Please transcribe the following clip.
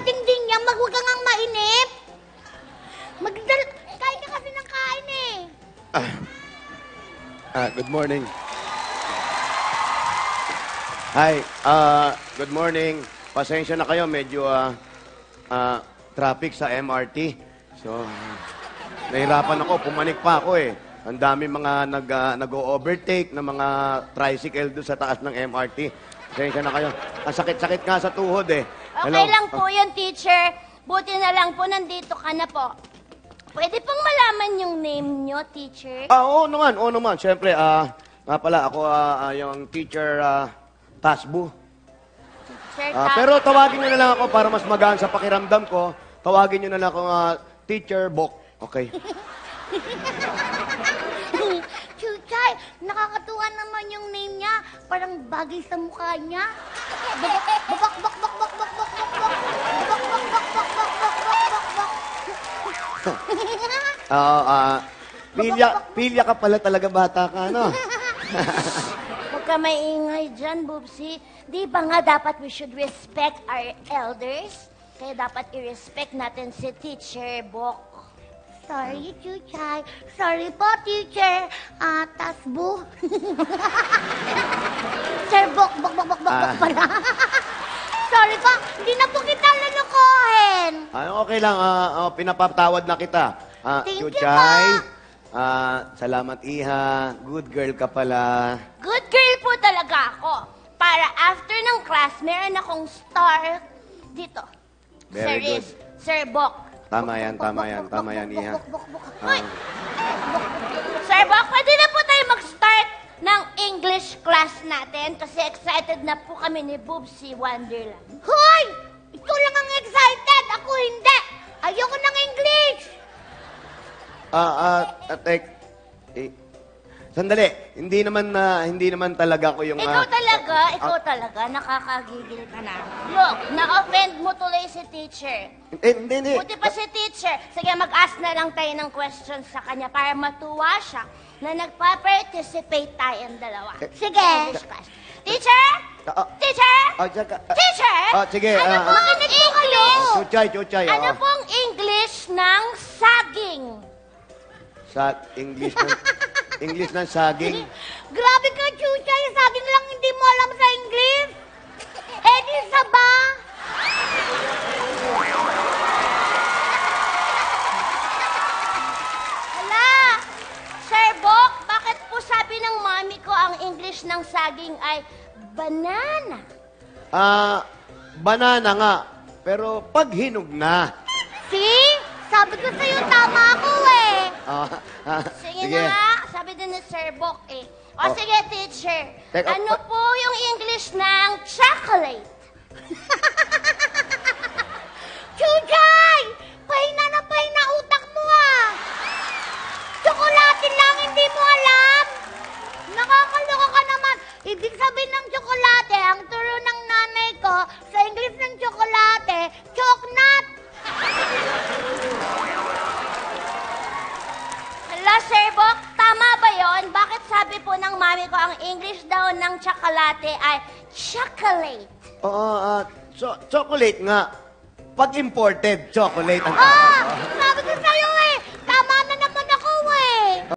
dingding niya, huwag ka ngang mainip. Kain ka kasi ng kain eh. Good morning. Hi, good morning. Pasensya na kayo, medyo traffic sa MRT. So, nahirapan ako, pumanik pa ako eh. Ang dami mga nag-overtake na mga tricycle doon sa taas ng MRT. Pasensya na kayo. Ang sakit-sakit nga sa tuhod eh. Okay lang po yun, teacher. Buti na lang po, nandito ka na po. Pwede pong malaman yung name nyo, teacher? Oo naman. Siyempre, nga pala, ako yung teacher Tasbu. Pero tawagin nyo na lang ako para mas magaan sa pakiramdam ko. Tawagin nyo na lang ako Teacher Bok. Okay? Chuchay, nakakatuwa naman yung name niya. Parang bagay sa mukha niya. Pilya ka pala talaga, bata ka, no? Huwag ka maingay dyan, Bubsy. Di ba nga dapat we should respect our elders? Kaya dapat i-respect natin si Teacher Bok. Sorry, Chuchay. Sorry po, Teacher. Tasbu. Sir Bok pala. Sorry po, hindi na po kita lulukohin. Okay lang, pinapatawad na kita. Thank you Chuchay, po. salamat, Iha. Good girl ka pala. Good girl po talaga ako. Para after ng class, meron akong star dito. Very good. Sir Bok. Tama yan, Iha. Sir Bok, pwede na po tayo mag-start ng English class natin kasi excited na po kami ni Boobsy Wonderland. Hoy! Ikaw lang ang excited! Ako hindi! Ayoko ng English! Sandali. Hindi naman talaga ako yung... Ikaw talaga, nakakagigil ka na. Look, na-offend mo tuloy si teacher. Hindi. Buti pa si teacher. Sige, mag-ask na lang tayo ng questions sa kanya para matuwa siya na nagpa-participate tayong dalawa. Sige. Teacher? Teacher? Teacher? Sige. Ano pong English? Chuchay. Ano pong English ng saging? Sa English ng saging. Grabe ka, Chuchay. Saging lang hindi mo alam sa English. Di saba. Hala, Sir Bok, bakit po sabi ng mami ko ang English ng saging ay banana? Banana nga. Pero pag hinog na. See? Sabi ko sa'yo, tama ako eh. Sige Sige. nga, sabi din ni Sir Bok eh. Sige, teacher. Ano po yung English ng chocolate? Chuchay! Pahina na pahina utak mo ah! Tsokolate lang, hindi mo alam? Nakakaloka ka naman. Ibig sabihin ng tsokolate, ang turo ng nanay ko, sa English ng tsokolate, choknat. Hala, Sir Bok, tama ba yon? Bakit sabi po ng mami ko ang English daw ng tsokolate ay chocolate? Chocolate nga. Pag imported, chocolate ang Sabi